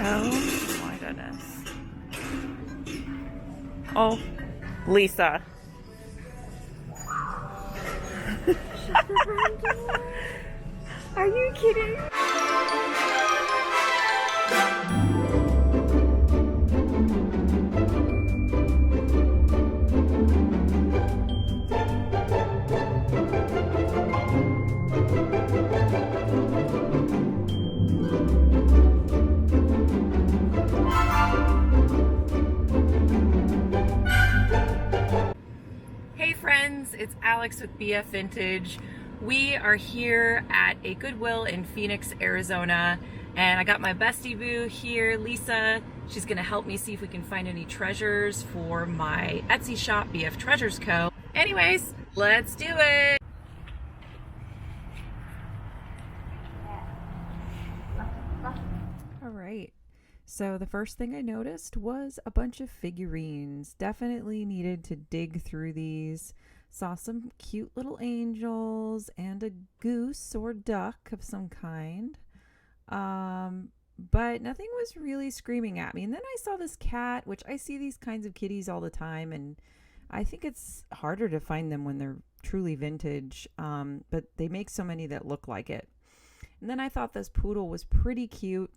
Oh my goodness. Oh, Lisa. Shut the front door. Are you kidding? Hey friends, it's Alex with bfVintage. We are here at a Goodwill in Phoenix, Arizona, and I got my bestie boo here, Lisa. She's gonna help me see if we can find any treasures for my Etsy shop, BF Treasures Co. Anyways, let's do it. All right. So the first thing I noticed was a bunch of figurines. Definitely needed to dig through these. Saw some cute little angels and a goose or duck of some kind. But nothing was really screaming at me. And then I saw this cat, which I see these kinds of kitties all the time, and I think it's harder to find them when they're truly vintage. But they make so many that look like it. And then I thought this poodle was pretty cute.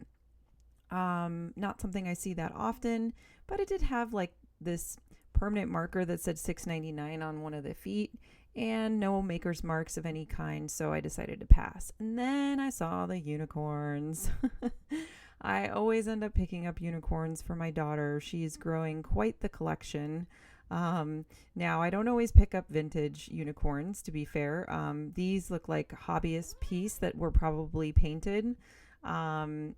Not something I see that often, but it did have like this permanent marker that said $6.99 on one of the feet and no maker's marks of any kind, so I decided to pass. And then I saw the unicorns. I always end up picking up unicorns for my daughter. She's growing quite the collection. Now I don't always pick up vintage unicorns, to be fair. These look like hobbyist piece that were probably painted. Yeah,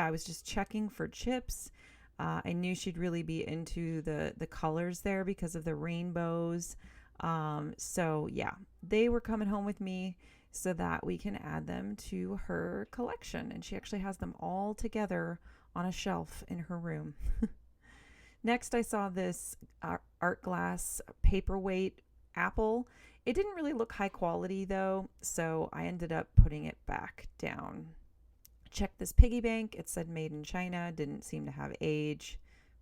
I was just checking for chips. I knew she'd really be into the colors there because of the rainbows. Yeah, they were coming home with me so that we can add them to her collection. And she actually has them all together on a shelf in her room. Next, I saw this art glass paperweight apple. It didn't really look high quality though, so I ended up putting it back down. Checked this piggy bank. It said made in China, didn't seem to have age.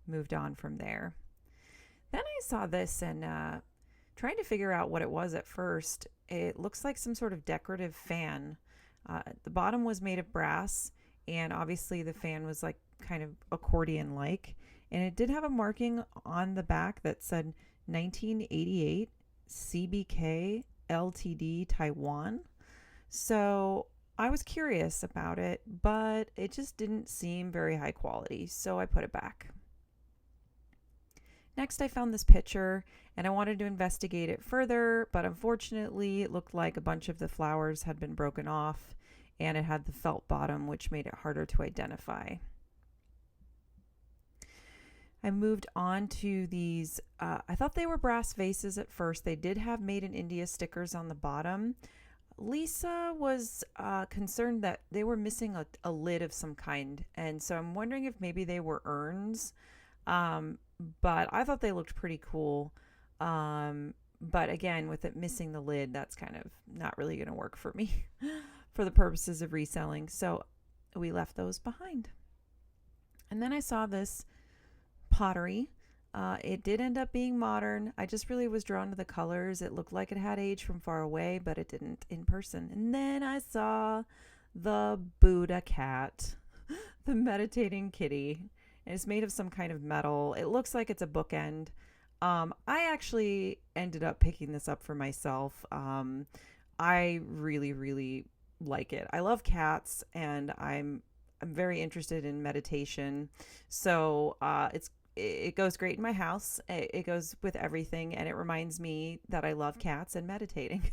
Moved on from there. Then I saw this and trying to figure out what it was at first. It looks like some sort of decorative fan. The bottom was made of brass, and obviously the fan was like kind of accordion like. And it did have a marking on the back that said 1988 CBK Ltd Taiwan. So I was curious about it, but it just didn't seem very high quality, so I put it back. Next, I found this picture, and I wanted to investigate it further, but unfortunately, it looked like a bunch of the flowers had been broken off, and it had the felt bottom, which made it harder to identify. I moved on to these, I thought they were brass vases at first. They did have Made in India stickers on the bottom. Lisa was concerned that they were missing a lid of some kind, and so I'm wondering if maybe they were urns, but I thought they looked pretty cool. But again, with it missing the lid, that's kind of not really going to work for me for the purposes of reselling, so we left those behind. And then I saw this pottery. It did end up being modern. I just really was drawn to the colors. It looked like it had age from far away, but it didn't in person. And then I saw the Buddha cat, the meditating kitty. And it's made of some kind of metal. It looks like it's a bookend. I actually ended up picking this up for myself. I really, really like it. I love cats, and I'm very interested in meditation. So it goes great in my house. It goes with everything, and it reminds me that I love cats and meditating.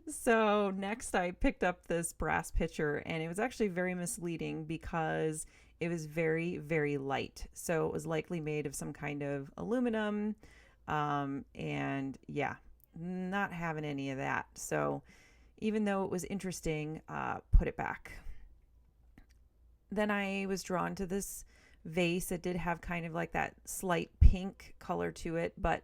So next I picked up this brass pitcher, and it was actually very misleading because it was very, very light. So it was likely made of some kind of aluminum. And yeah, not having any of that. So even though it was interesting, put it back. Then I was drawn to this vase. It did have kind of like that slight pink color to it, but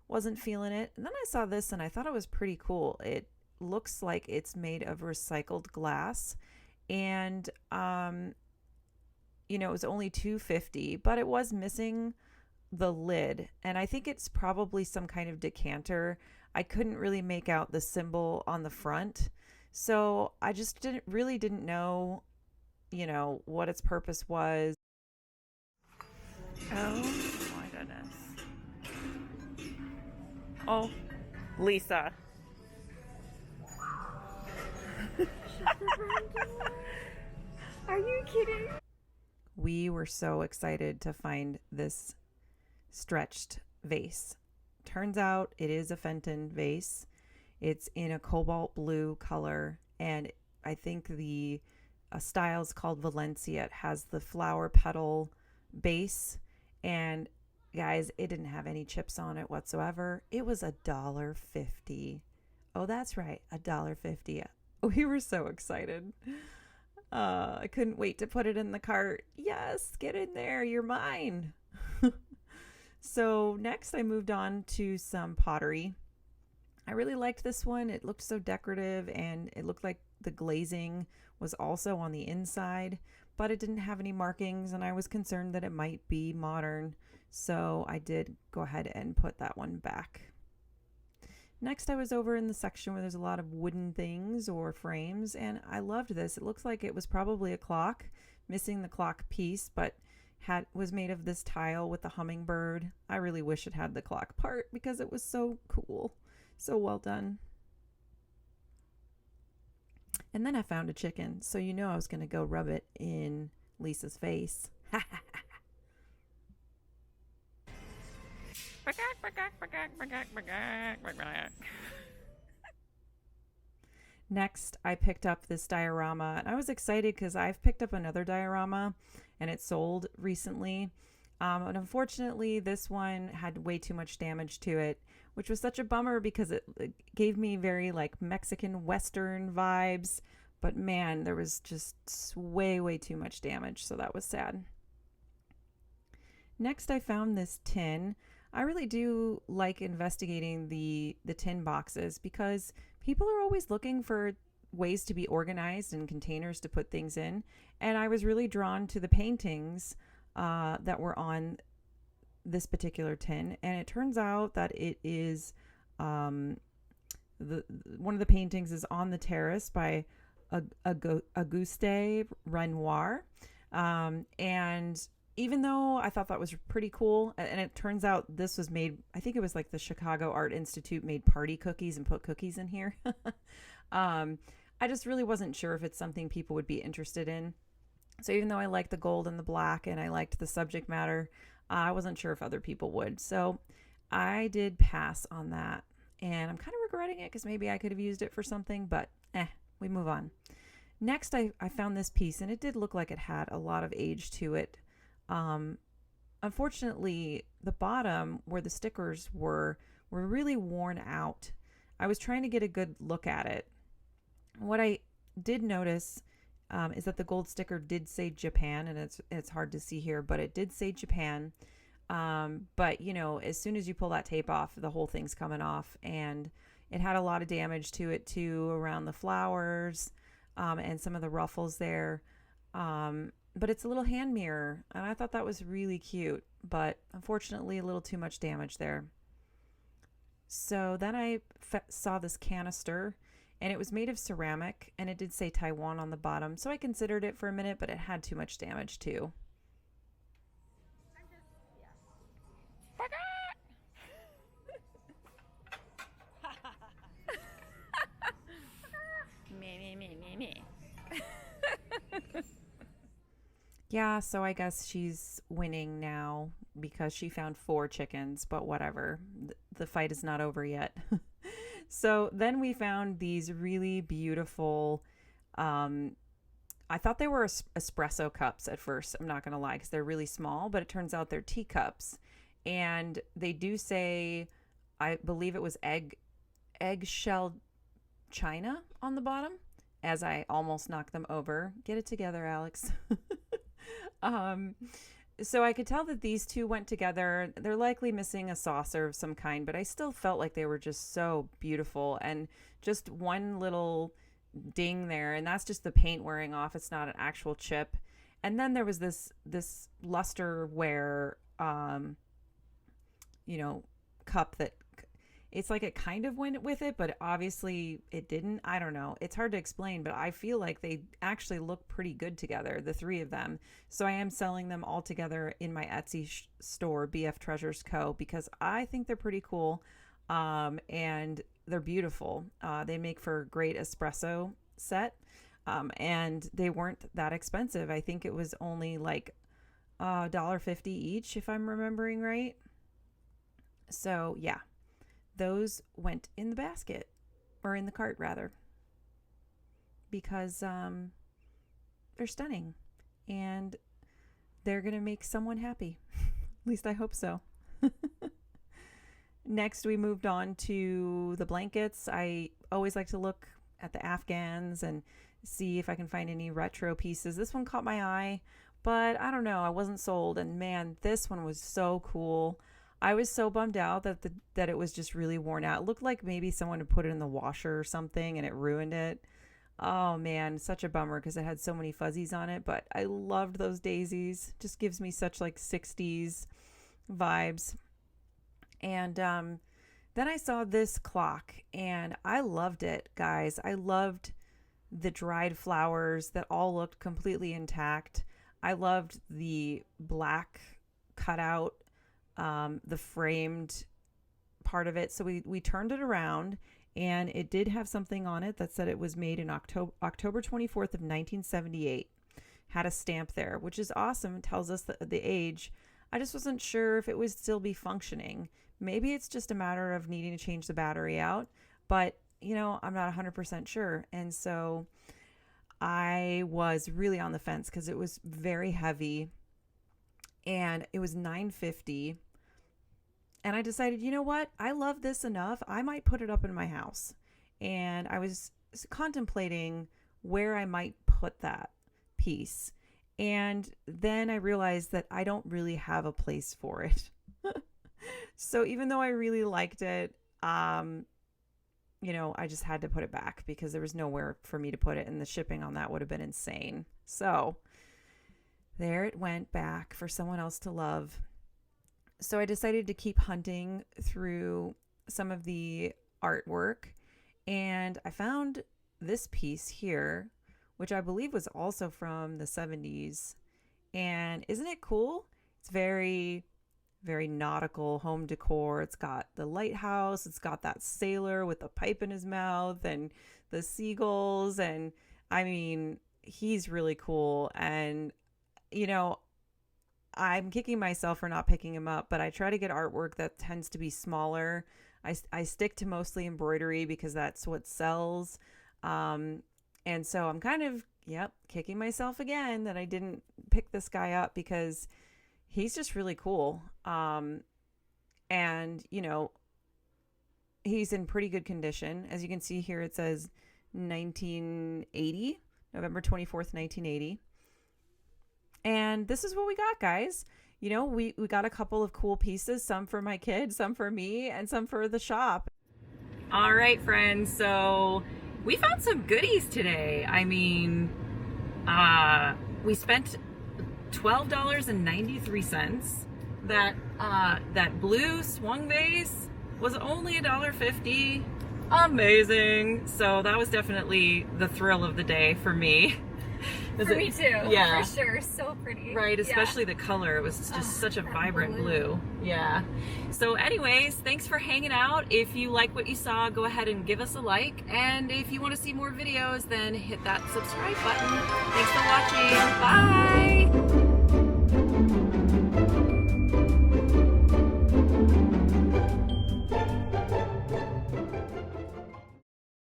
wasn't feeling it. And then I saw this and I thought it was pretty cool. It looks like it's made of recycled glass, And it was only $2.50, but it was missing the lid, and I think it's probably some kind of decanter. I couldn't really make out the symbol on the front, so I just didn't know, what its purpose was. Oh my goodness. Oh, Lisa. Are you kidding? We were so excited to find this stretched vase. Turns out it is a Fenton vase. It's in a cobalt blue color, and I think the style is called Valencia. It has the flower petal base, and guys, it didn't have any chips on it whatsoever. It was $1.50. Oh, that's right, $1.50. We were so excited. I couldn't wait to put it in the cart. Yes, get in there. You're mine. So next I moved on to some pottery. I really liked this one. It looked so decorative, and it looked like the glazing was also on the inside, but it didn't have any markings, and I was concerned that it might be modern. So I did go ahead and put that one back. Next, I was over in the section where there's a lot of wooden things or frames, and I loved this. It looks like it was probably a clock, missing the clock piece, but was made of this tile with the hummingbird. I really wish it had the clock part because it was so cool. So well done. And then I found a chicken, so I was going to go rub it in Lisa's face. Next, I picked up this diorama, and I was excited because I've picked up another diorama, and it sold recently. And unfortunately, this one had way too much damage to it, which was such a bummer because it gave me very like Mexican Western vibes. But man, there was just way, way too much damage, so that was sad. Next, I found this tin. I really do like investigating the tin boxes because people are always looking for ways to be organized and containers to put things in. And I was really drawn to the paintings that were on this particular tin. And it turns out that it is one of the paintings is On the Terrace by Auguste Renoir. And even though I thought that was pretty cool, and it turns out this was made, I think it was like the Chicago Art Institute made party cookies and put cookies in here. I just really wasn't sure if it's something people would be interested in. So even though I liked the gold and the black and I liked the subject matter, I wasn't sure if other people would. So I did pass on that. And I'm kind of regretting it because maybe I could have used it for something, but we move on. Next, I found this piece, and it did look like it had a lot of age to it. Unfortunately, the bottom where the stickers were really worn out. I was trying to get a good look at it. What I did notice is that the gold sticker did say Japan, and it's hard to see here, but it did say Japan. But as soon as you pull that tape off, the whole thing's coming off, and it had a lot of damage to it too around the flowers and some of the ruffles there. But it's a little hand mirror, and I thought that was really cute, but unfortunately a little too much damage there. So then I saw this canister, and it was made of ceramic, and it did say Taiwan on the bottom, so I considered it for a minute, but it had too much damage too. Yeah, so I guess she's winning now because she found 4 chickens, but whatever. The fight is not over yet. So then we found these really beautiful, I thought they were espresso cups at first, I'm not going to lie, because they're really small, but it turns out they're teacups. And they do say, I believe it was eggshell china on the bottom, as I almost knocked them over. Get it together, Alex. So I could tell that these two went together. They're likely missing a saucer of some kind, but I still felt like they were just so beautiful. And just one little ding there, and that's just the paint wearing off. It's not an actual chip. And then there was this lusterware, cup that it's like it kind of went with it, but obviously it didn't. I don't know. It's hard to explain, but I feel like they actually look pretty good together, the three of them. So I am selling them all together in my Etsy store, BF Treasures Co., because I think they're pretty cool, and they're beautiful. They make for a great espresso set, and they weren't that expensive. I think it was only like $1.50 each, if I'm remembering right. So yeah, those went in the basket, or in the cart rather, because they're stunning and they're gonna make someone happy. At least I hope so. Next, we moved on to the blankets. I always like to look at the Afghans and see if I can find any retro pieces. This one caught my eye, but I don't know, I wasn't sold. And man, this one was so cool. I was so bummed out that it was just really worn out. It looked like maybe someone had put it in the washer or something and it ruined it. Oh man, such a bummer because it had so many fuzzies on it, but I loved those daisies. Just gives me such like 60s vibes. And then I saw this clock and I loved it, guys. I loved the dried flowers that all looked completely intact. I loved the black cutout, the framed part of it. So we turned it around and it did have something on it that said it was made in October 24th of 1978. Had a stamp there, which is awesome. It tells us the age. I just wasn't sure if it would still be functioning. Maybe it's just a matter of needing to change the battery out, but I'm not 100% sure. And so I was really on the fence because it was very heavy and it was $9.50. And I decided, you know what? I love this enough. I might put it up in my house. And I was contemplating where I might put that piece. And then I realized that I don't really have a place for it. So even though I really liked it, I just had to put it back because there was nowhere for me to put it, and the shipping on that would have been insane. So there it went back for someone else to love. So I decided to keep hunting through some of the artwork, and I found this piece here, which I believe was also from the 70s. And isn't it cool? It's very, very nautical home decor. It's got the lighthouse. It's got that sailor with the pipe in his mouth and the seagulls. And I mean, he's really cool. And, I'm kicking myself for not picking him up, but I try to get artwork that tends to be smaller. I stick to mostly embroidery because that's what sells. And so I'm kind of, kicking myself again that I didn't pick this guy up because he's just really cool. And, he's in pretty good condition. As you can see here, it says 1980, November 24th, 1980. And this is what we got, guys. We got a couple of cool pieces, some for my kids, some for me, and some for the shop. All right, friends. So we found some goodies today. I mean, we spent $12.93. That blue swung vase was only $1.50. Amazing. So that was definitely the thrill of the day for me. For me too. Yeah. For sure. So pretty. Right, especially the color. It was just such a vibrant blue. Yeah. So anyways, thanks for hanging out. If you like what you saw, go ahead and give us a like. And if you want to see more videos, then hit that subscribe button. Thanks for watching. Bye.